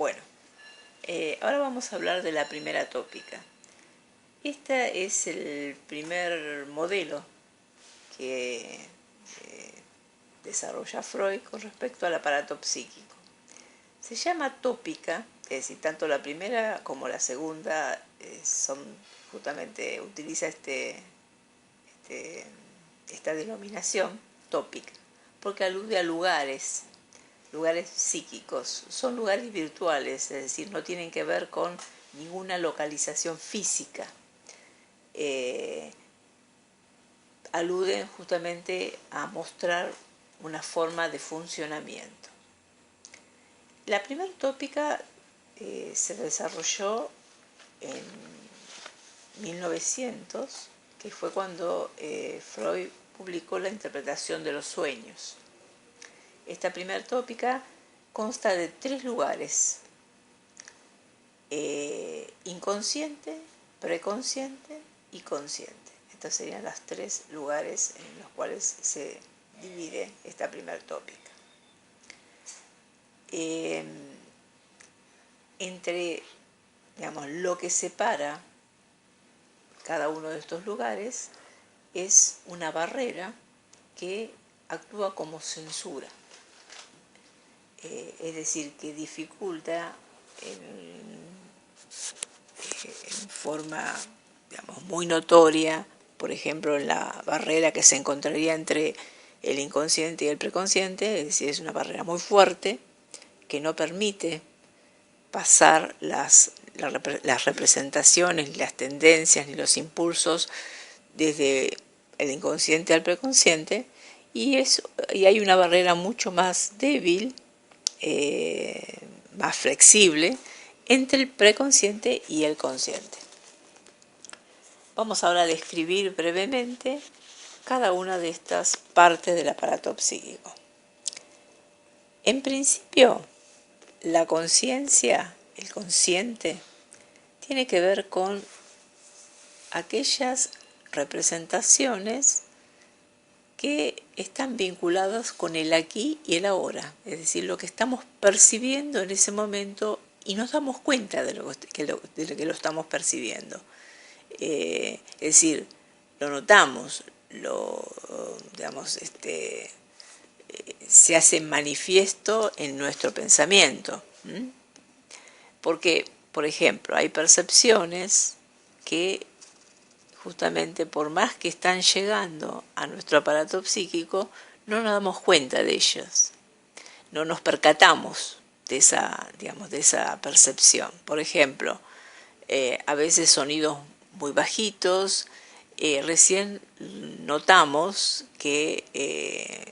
Bueno, ahora vamos a hablar de la primera tópica. Este es el primer modelo que desarrolla Freud con respecto al aparato psíquico. Se llama tópica, es decir, tanto la primera como la segunda justamente utiliza esta denominación tópica, porque alude a lugares psíquicos, son lugares virtuales, es decir, no tienen que ver con ninguna localización física. Aluden justamente a mostrar una forma de funcionamiento. La primera tópica se desarrolló en 1900, que fue cuando Freud publicó la interpretación de los sueños. Esta primera tópica consta de 3 lugares: inconsciente, preconsciente y consciente. Estos serían los 3 lugares en los cuales se divide esta primera tópica. Entre, lo que separa cada uno de estos lugares es una barrera que actúa como censura. Es decir, que dificulta en forma, muy notoria, por ejemplo, en la barrera que se encontraría entre el inconsciente y el preconsciente, es decir, es una barrera muy fuerte que no permite pasar las representaciones, ni las tendencias, ni los impulsos desde el inconsciente al preconsciente, y hay una barrera mucho más débil, más flexible, entre el preconsciente y el consciente. Vamos ahora a describir brevemente cada una de estas partes del aparato psíquico. En principio, la conciencia, el consciente, tiene que ver con aquellas representaciones que están vinculadas con el aquí y el ahora, es decir, lo que estamos percibiendo en ese momento y nos damos cuenta de lo que lo estamos percibiendo. Es decir, lo notamos, se hace manifiesto en nuestro pensamiento. Porque, por ejemplo, hay percepciones que justamente por más que están llegando a nuestro aparato psíquico, no nos damos cuenta de ellas, no nos percatamos de esa percepción. Por ejemplo, a veces sonidos muy bajitos, recién notamos que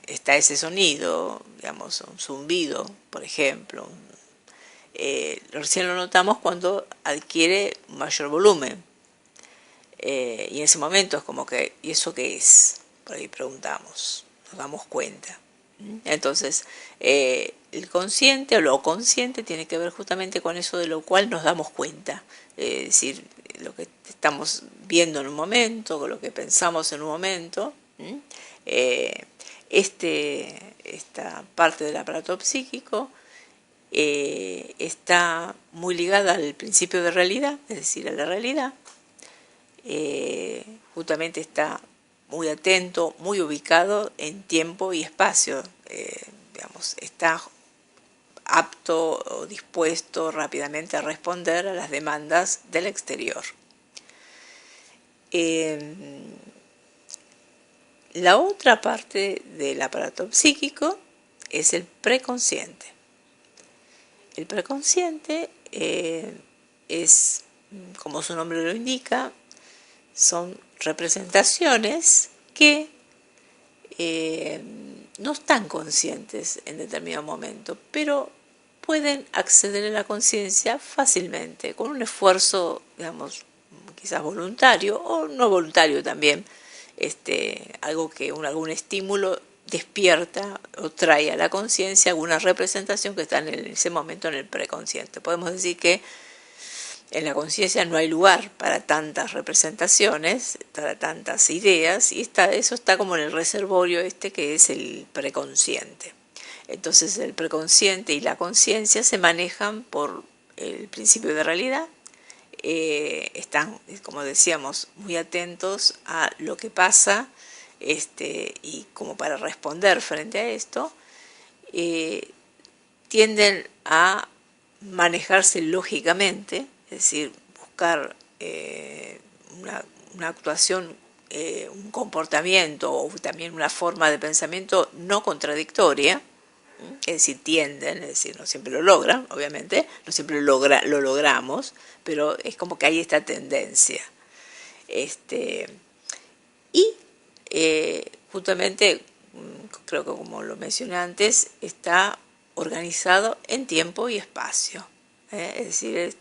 está ese sonido, un zumbido, por ejemplo. Recién lo notamos cuando adquiere mayor volumen. Y en ese momento es como que, ¿y eso qué es? Por ahí preguntamos, nos damos cuenta. Entonces, el consciente o lo consciente tiene que ver justamente con eso de lo cual nos damos cuenta. Es decir, lo que estamos viendo en un momento, con lo que pensamos en un momento. Esta parte del aparato psíquico está muy ligada al principio de realidad, es decir, a la realidad. Justamente está muy atento, muy ubicado en tiempo y espacio, está apto o dispuesto rápidamente a responder a las demandas del exterior. La otra parte del aparato psíquico es el preconsciente. El preconsciente es, como su nombre lo indica, son representaciones que no están conscientes en determinado momento, pero pueden acceder a la conciencia fácilmente, con un esfuerzo, quizás voluntario o no voluntario también, algún estímulo despierta o trae a la conciencia alguna representación que está en ese momento en el preconsciente. Podemos decir que en la conciencia no hay lugar para tantas representaciones, para tantas ideas, y eso está como en el reservorio que es el preconsciente. Entonces el preconsciente y la conciencia se manejan por el principio de realidad. Están, como decíamos, muy atentos a lo que pasa, y como para responder frente a esto, tienden a manejarse lógicamente, es decir, buscar una actuación, un comportamiento o también una forma de pensamiento no contradictoria, es decir, tienden, es decir, no siempre lo logran, obviamente, no siempre lo logramos, pero es como que hay esta tendencia. Y justamente, creo que como lo mencioné antes, está organizado en tiempo y espacio. Es decir,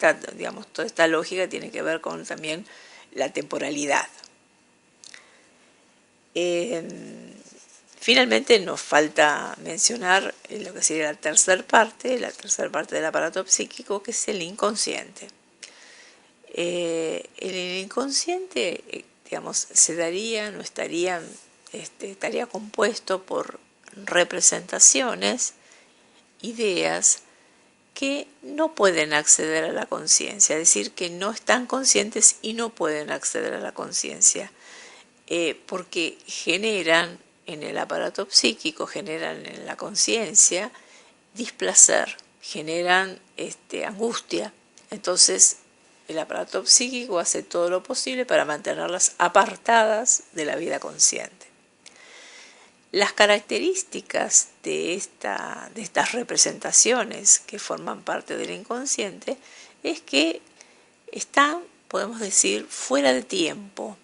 toda esta lógica tiene que ver con también la temporalidad. Finalmente nos falta mencionar lo que sería la tercera parte del aparato psíquico, que es el inconsciente. El inconsciente, se daría, no estaría, estaría compuesto por representaciones, ideas que no pueden acceder a la conciencia, es decir, que no están conscientes y no pueden acceder a la conciencia, porque generan en el aparato psíquico, generan en la conciencia displacer, generan angustia. Entonces el aparato psíquico hace todo lo posible para mantenerlas apartadas de la vida consciente. Las características de estas representaciones que forman parte del inconsciente es que están, podemos decir, fuera de tiempo.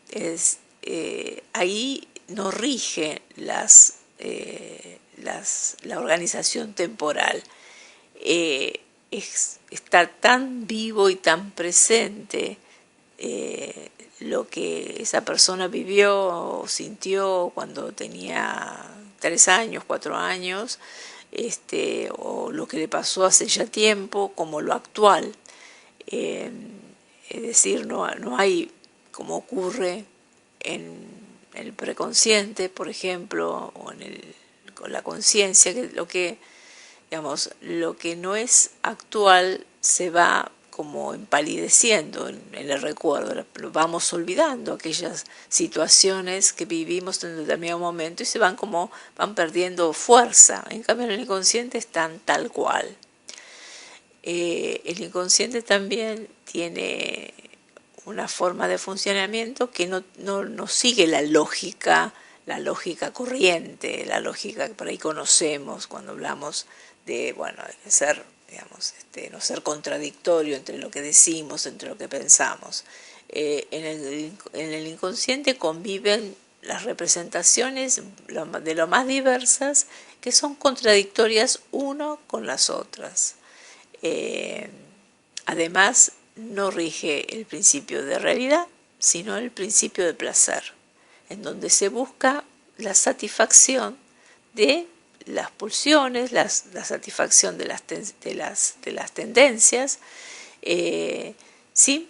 Ahí no rige la organización temporal. Está tan vivo y tan presente lo que esa persona vivió o sintió cuando tenía 3 años, 4 años, o lo que le pasó hace ya tiempo, como lo actual. Es decir, no hay, como ocurre en el preconsciente, por ejemplo, o con la conciencia, que lo que no es actual se va como empalideciendo en el recuerdo, vamos olvidando aquellas situaciones que vivimos en determinado momento y van perdiendo fuerza. En cambio, en el inconsciente están tal cual. El inconsciente también tiene una forma de funcionamiento que no sigue la lógica corriente, la lógica que por ahí conocemos cuando hablamos de ser, no ser contradictorio entre lo que decimos, entre lo que pensamos. En el inconsciente conviven las representaciones de lo más diversas, que son contradictorias uno con las otras. Además, no rige el principio de realidad, sino el principio de placer, en donde se busca la satisfacción de las pulsiones, la satisfacción de las tendencias, sin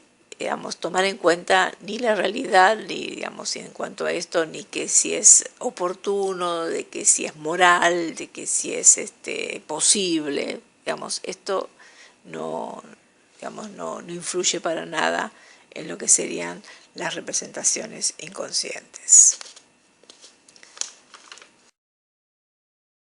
tomar en cuenta ni la realidad, ni en cuanto a esto, ni que si es oportuno, de que si es moral, de que si es posible. Esto no influye para nada en lo que serían las representaciones inconscientes.